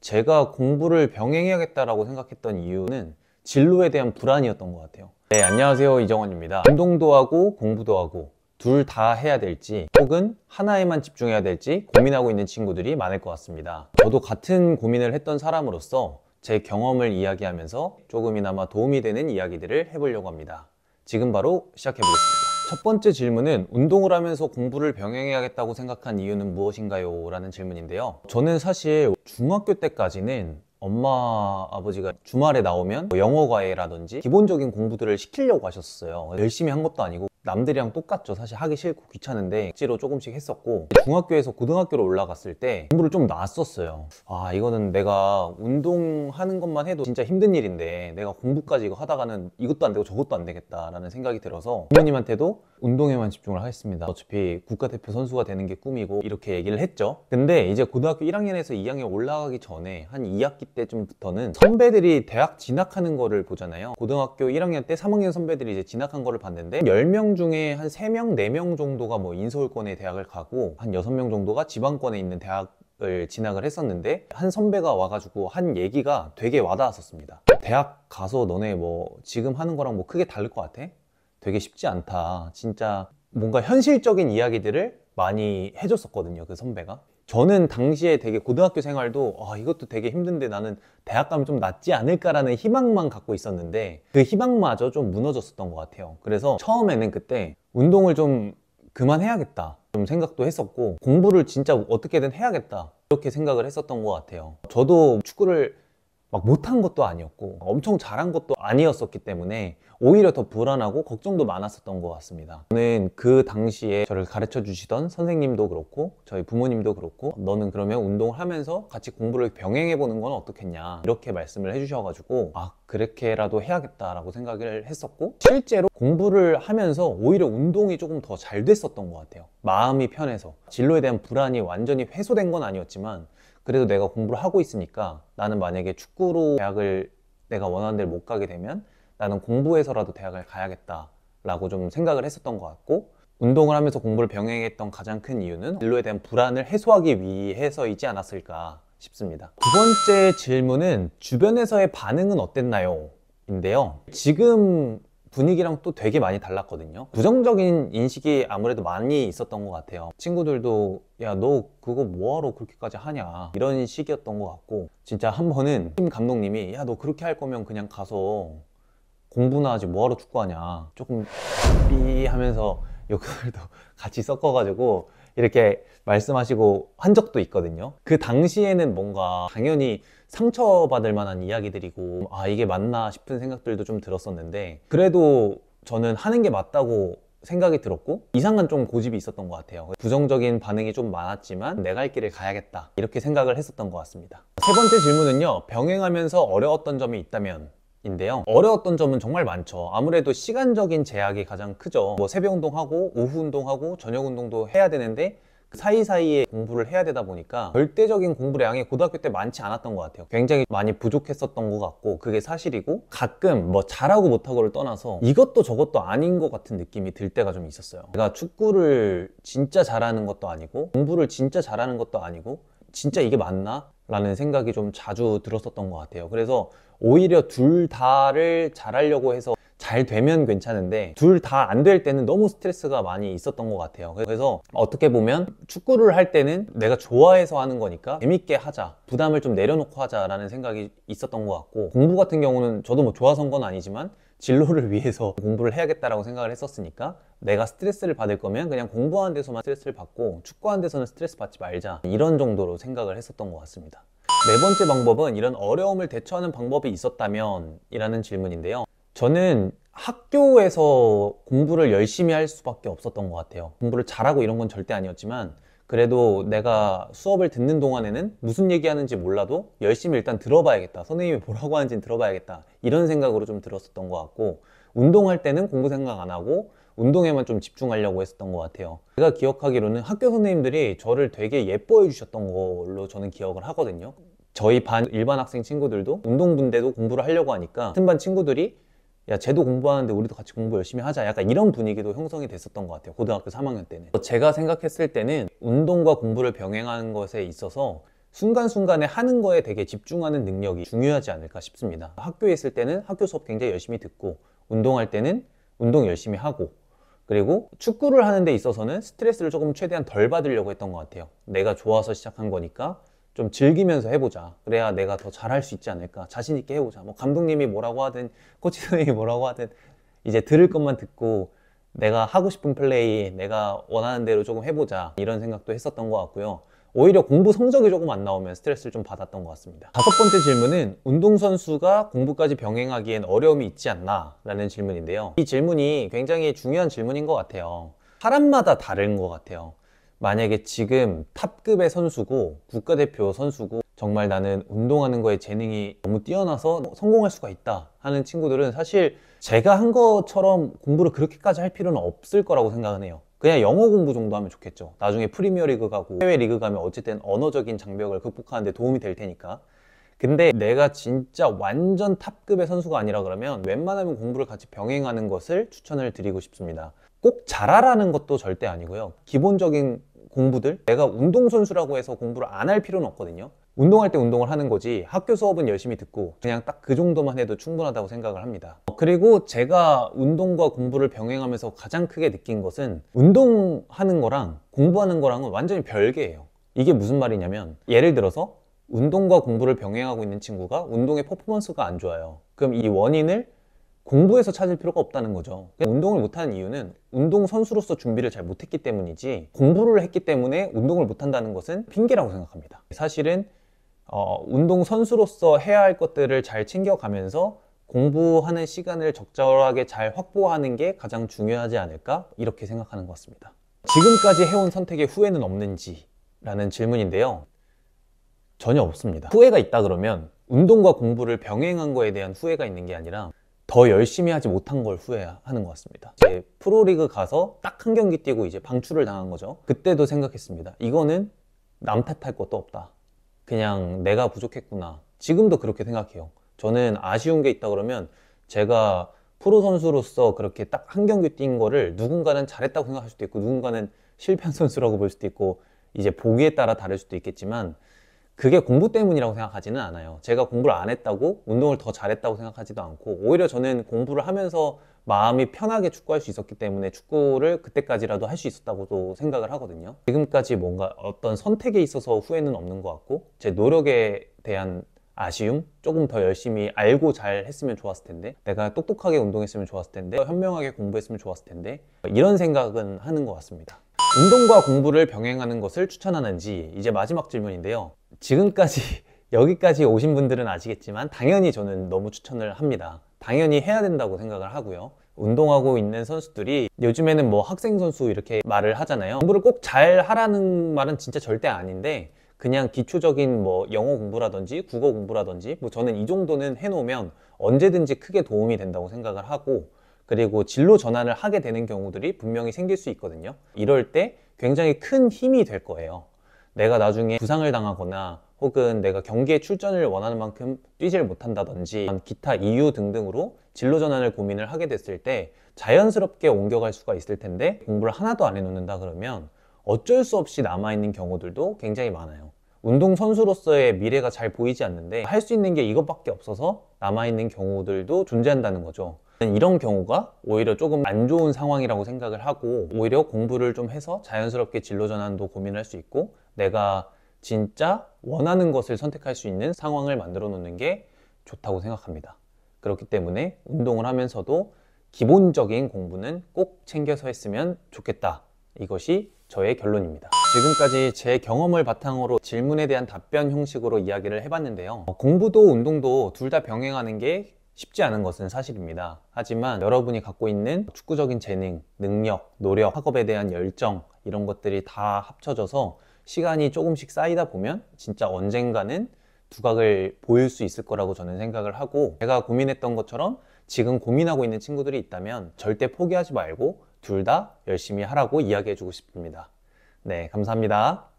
제가 공부를 병행해야겠다라고 생각했던 이유는 진로에 대한 불안이었던 것 같아요. 네, 안녕하세요. 이정원입니다. 운동도 하고 공부도 하고 둘 다 해야 될지 혹은 하나에만 집중해야 될지 고민하고 있는 친구들이 많을 것 같습니다. 저도 같은 고민을 했던 사람으로서 제 경험을 이야기하면서 조금이나마 도움이 되는 이야기들을 해보려고 합니다. 지금 바로 시작해보겠습니다. 첫 번째 질문은 운동을 하면서 공부를 병행해야겠다고 생각한 이유는 무엇인가요? 라는 질문인데요. 저는 사실 중학교 때까지는 엄마, 아버지가 주말에 나오면 영어 과외라든지 기본적인 공부들을 시키려고 하셨어요. 열심히 한 것도 아니고 남들이랑 똑같죠. 사실 하기 싫고 귀찮은데 억지로 조금씩 했었고, 중학교에서 고등학교로 올라갔을 때 공부를 좀 놨었어요. 아, 이거는 내가 운동하는 것만 해도 진짜 힘든 일인데 내가 공부까지 이거 하다가는 이것도 안 되고 저것도 안 되겠다라는 생각이 들어서 부모님한테도 운동에만 집중을 하겠습니다. 어차피 국가대표 선수가 되는 게 꿈이고 이렇게 얘기를 했죠. 근데 이제 고등학교 1학년에서 2학년 올라가기 전에 한 2학기 때쯤부터는 선배들이 대학 진학하는 거를 보잖아요. 고등학교 1학년 때 3학년 선배들이 이제 진학한 거를 봤는데 10명 중에 한 3명, 4명 정도가 뭐 인서울권의 대학을 가고 한 6명 정도가 지방권에 있는 대학을 진학을 했었는데, 한 선배가 와가지고 한 얘기가 되게 와닿았었습니다. 대학 가서 너네 뭐 지금 하는 거랑 뭐 크게 다를 것 같아? 되게 쉽지 않다. 진짜 뭔가 현실적인 이야기들을 많이 해줬었거든요, 그 선배가. 저는 당시에 되게 고등학교 생활도 이것도 되게 힘든데 나는 대학 가면 좀 낫지 않을까라는 희망만 갖고 있었는데 그 희망마저 좀 무너졌었던 것 같아요. 그래서 처음에는 그때 운동을 좀 그만해야겠다 좀 생각도 했었고, 공부를 진짜 어떻게든 해야겠다 이렇게 생각을 했었던 것 같아요. 저도 축구를 막 못한 것도 아니었고 엄청 잘한 것도 아니었었기 때문에 오히려 더 불안하고 걱정도 많았었던 것 같습니다. 저는 그 당시에 저를 가르쳐 주시던 선생님도 그렇고 저희 부모님도 그렇고, 너는 그러면 운동을 하면서 같이 공부를 병행해 보는 건 어떻겠냐 이렇게 말씀을 해주셔가지고 그렇게라도 해야겠다라고 생각을 했었고, 실제로 공부를 하면서 오히려 운동이 조금 더 잘 됐었던 것 같아요. 마음이 편해서. 진로에 대한 불안이 완전히 해소된 건 아니었지만 그래도 내가 공부를 하고 있으니까, 나는 만약에 축구로 대학을 내가 원하는 데를 못 가게 되면 나는 공부해서라도 대학을 가야겠다 라고 좀 생각을 했었던 것 같고, 운동을 하면서 공부를 병행했던 가장 큰 이유는 진로에 대한 불안을 해소하기 위해서이지 않았을까 싶습니다. 두 번째 질문은 주변에서의 반응은 어땠나요? 인데요, 지금 분위기랑 또 되게 많이 달랐거든요. 부정적인 인식이 아무래도 많이 있었던 것 같아요. 친구들도 야, 너 그거 뭐하러 그렇게까지 하냐 이런 식이었던 것 같고, 진짜 한 번은 팀 감독님이 야, 너 그렇게 할 거면 그냥 가서 공부나 하지 뭐하러 축구하냐 조금 삐 하면서 욕설도 같이 섞어가지고 이렇게 말씀하시고 한 적도 있거든요. 그 당시에는 뭔가 당연히 상처받을 만한 이야기들이고 이게 맞나 싶은 생각들도 좀 들었었는데, 그래도 저는 하는 게 맞다고 생각이 들었고 이상한 좀 고집이 있었던 것 같아요. 부정적인 반응이 좀 많았지만 내 갈 길을 가야겠다 이렇게 생각을 했었던 것 같습니다. 세 번째 질문은요, 병행하면서 어려웠던 점이 있다면 인데요, 어려웠던 점은 정말 많죠. 아무래도 시간적인 제약이 가장 크죠. 뭐 새벽 운동하고 오후 운동하고 저녁 운동도 해야 되는데 그 사이사이에 공부를 해야 되다 보니까 절대적인 공부량이 고등학교 때 많지 않았던 것 같아요. 굉장히 많이 부족했었던 것 같고 그게 사실이고, 가끔 뭐 잘하고 못하고를 떠나서 이것도 저것도 아닌 것 같은 느낌이 들 때가 좀 있었어요. 내가 축구를 진짜 잘하는 것도 아니고 공부를 진짜 잘하는 것도 아니고 진짜 이게 맞나? 라는 생각이 좀 자주 들었었던 것 같아요. 그래서 오히려 둘 다를 잘하려고 해서 잘 되면 괜찮은데 둘 다 안 될 때는 너무 스트레스가 많이 있었던 것 같아요. 그래서 어떻게 보면 축구를 할 때는 내가 좋아해서 하는 거니까 재밌게 하자, 부담을 좀 내려놓고 하자라는 생각이 있었던 것 같고, 공부 같은 경우는 저도 뭐 좋아서 한 건 아니지만 진로를 위해서 공부를 해야겠다라고 생각을 했었으니까 내가 스트레스를 받을 거면 그냥 공부하는 데서만 스트레스를 받고 축구하는 데서는 스트레스 받지 말자, 이런 정도로 생각을 했었던 것 같습니다. 네 번째 방법은 이런 어려움을 대처하는 방법이 있었다면 이라는 질문인데요, 저는 학교에서 공부를 열심히 할 수밖에 없었던 것 같아요. 공부를 잘하고 이런 건 절대 아니었지만 그래도 내가 수업을 듣는 동안에는 무슨 얘기하는지 몰라도 열심히 일단 들어봐야겠다, 선생님이 뭐라고 하는지는 들어봐야겠다, 이런 생각으로 좀 들었었던 것 같고, 운동할 때는 공부 생각 안 하고 운동에만 좀 집중하려고 했었던 것 같아요. 제가 기억하기로는 학교 선생님들이 저를 되게 예뻐해 주셨던 걸로 저는 기억을 하거든요. 저희 반 일반 학생 친구들도 운동부인데도 공부를 하려고 하니까 같은 반 친구들이 야, 쟤도 공부하는데 우리도 같이 공부 열심히 하자, 약간 이런 분위기도 형성이 됐었던 것 같아요. 고등학교 3학년 때는 제가 생각했을 때는 운동과 공부를 병행하는 것에 있어서 순간순간에 하는 거에 되게 집중하는 능력이 중요하지 않을까 싶습니다. 학교에 있을 때는 학교 수업 굉장히 열심히 듣고, 운동할 때는 운동 열심히 하고, 그리고 축구를 하는 데 있어서는 스트레스를 조금 최대한 덜 받으려고 했던 것 같아요. 내가 좋아서 시작한 거니까 좀 즐기면서 해보자. 그래야 내가 더 잘할 수 있지 않을까. 자신 있게 해보자. 뭐 감독님이 뭐라고 하든 코치 선생님이 뭐라고 하든 이제 들을 것만 듣고 내가 하고 싶은 플레이, 내가 원하는 대로 조금 해보자, 이런 생각도 했었던 것 같고요. 오히려 공부 성적이 조금 안 나오면 스트레스를 좀 받았던 것 같습니다. 다섯 번째 질문은 운동선수가 공부까지 병행하기엔 어려움이 있지 않나? 라는 질문인데요. 이 질문이 굉장히 중요한 질문인 것 같아요. 사람마다 다른 것 같아요. 만약에 지금 탑급의 선수고 국가대표 선수고 정말 나는 운동하는 거에 재능이 너무 뛰어나서 성공할 수가 있다 하는 친구들은 사실 제가 한 것처럼 공부를 그렇게까지 할 필요는 없을 거라고 생각은 해요. 그냥 영어 공부 정도 하면 좋겠죠. 나중에 프리미어 리그 가고 해외 리그 가면 어쨌든 언어적인 장벽을 극복하는 데 도움이 될 테니까. 근데 내가 진짜 완전 탑급의 선수가 아니라 그러면 웬만하면 공부를 같이 병행하는 것을 추천을 드리고 싶습니다. 꼭 잘하라는 것도 절대 아니고요. 기본적인 공부들, 내가 운동선수라고 해서 공부를 안 할 필요는 없거든요. 운동할 때 운동을 하는 거지 학교 수업은 열심히 듣고 그냥 딱 그 정도만 해도 충분하다고 생각을 합니다. 그리고 제가 운동과 공부를 병행하면서 가장 크게 느낀 것은 운동하는 거랑 공부하는 거랑은 완전히 별개예요. 이게 무슨 말이냐면 예를 들어서 운동과 공부를 병행하고 있는 친구가 운동의 퍼포먼스가 안 좋아요. 그럼 이 원인을 공부에서 찾을 필요가 없다는 거죠. 운동을 못하는 이유는 운동선수로서 준비를 잘 못했기 때문이지 공부를 했기 때문에 운동을 못한다는 것은 핑계라고 생각합니다. 사실은 운동선수로서 해야 할 것들을 잘 챙겨가면서 공부하는 시간을 적절하게 잘 확보하는 게 가장 중요하지 않을까, 이렇게 생각하는 것 같습니다. 지금까지 해온 선택에 후회는 없는지? 라는 질문인데요. 전혀 없습니다. 후회가 있다 그러면 운동과 공부를 병행한 거에 대한 후회가 있는 게 아니라 더 열심히 하지 못한 걸 후회하는 것 같습니다. 이제 프로리그 가서 딱 한 경기 뛰고 이제 방출을 당한 거죠. 그때도 생각했습니다. 이거는 남 탓할 것도 없다. 그냥 내가 부족했구나. 지금도 그렇게 생각해요. 저는 아쉬운 게 있다 그러면 제가 프로 선수로서 그렇게 딱 한 경기 뛴 거를 누군가는 잘했다고 생각할 수도 있고 누군가는 실패한 선수라고 볼 수도 있고 이제 보기에 따라 다를 수도 있겠지만 그게 공부 때문이라고 생각하지는 않아요. 제가 공부를 안 했다고 운동을 더 잘했다고 생각하지도 않고 오히려 저는 공부를 하면서 마음이 편하게 축구할 수 있었기 때문에 축구를 그때까지라도 할 수 있었다고도 생각을 하거든요. 지금까지 뭔가 어떤 선택에 있어서 후회는 없는 것 같고 제 노력에 대한 아쉬움? 조금 더 열심히 알고 잘 했으면 좋았을 텐데, 내가 똑똑하게 운동했으면 좋았을 텐데, 현명하게 공부했으면 좋았을 텐데, 이런 생각은 하는 것 같습니다. 운동과 공부를 병행하는 것을 추천하는지, 이제 마지막 질문인데요. 지금까지 여기까지 오신 분들은 아시겠지만 당연히 저는 너무 추천을 합니다. 당연히 해야 된다고 생각을 하고요. 운동하고 있는 선수들이 요즘에는 뭐 학생 선수 이렇게 말을 하잖아요. 공부를 꼭 잘 하라는 말은 진짜 절대 아닌데 그냥 기초적인 뭐 영어 공부라든지 국어 공부라든지 뭐 저는 이 정도는 해놓으면 언제든지 크게 도움이 된다고 생각을 하고, 그리고 진로 전환을 하게 되는 경우들이 분명히 생길 수 있거든요. 이럴 때 굉장히 큰 힘이 될 거예요. 내가 나중에 부상을 당하거나 혹은 내가 경기에 출전을 원하는 만큼 뛰질 못한다든지 기타 이유 등등으로 진로 전환을 고민을 하게 됐을 때 자연스럽게 옮겨갈 수가 있을 텐데 공부를 하나도 안 해놓는다 그러면 어쩔 수 없이 남아있는 경우들도 굉장히 많아요. 운동선수로서의 미래가 잘 보이지 않는데 할 수 있는 게 이것밖에 없어서 남아있는 경우들도 존재한다는 거죠. 이런 경우가 오히려 조금 안 좋은 상황이라고 생각을 하고 오히려 공부를 좀 해서 자연스럽게 진로 전환도 고민할 수 있고 내가 진짜 원하는 것을 선택할 수 있는 상황을 만들어 놓는 게 좋다고 생각합니다. 그렇기 때문에 운동을 하면서도 기본적인 공부는 꼭 챙겨서 했으면 좋겠다. 이것이 저의 결론입니다. 지금까지 제 경험을 바탕으로 질문에 대한 답변 형식으로 이야기를 해봤는데요. 공부도 운동도 둘 다 병행하는 게 쉽지 않은 것은 사실입니다. 하지만 여러분이 갖고 있는 축구적인 재능, 능력, 노력, 학업에 대한 열정 이런 것들이 다 합쳐져서 시간이 조금씩 쌓이다 보면 진짜 언젠가는 두각을 보일 수 있을 거라고 저는 생각을 하고, 제가 고민했던 것처럼 지금 고민하고 있는 친구들이 있다면 절대 포기하지 말고 둘 다 열심히 하라고 이야기해주고 싶습니다. 네, 감사합니다.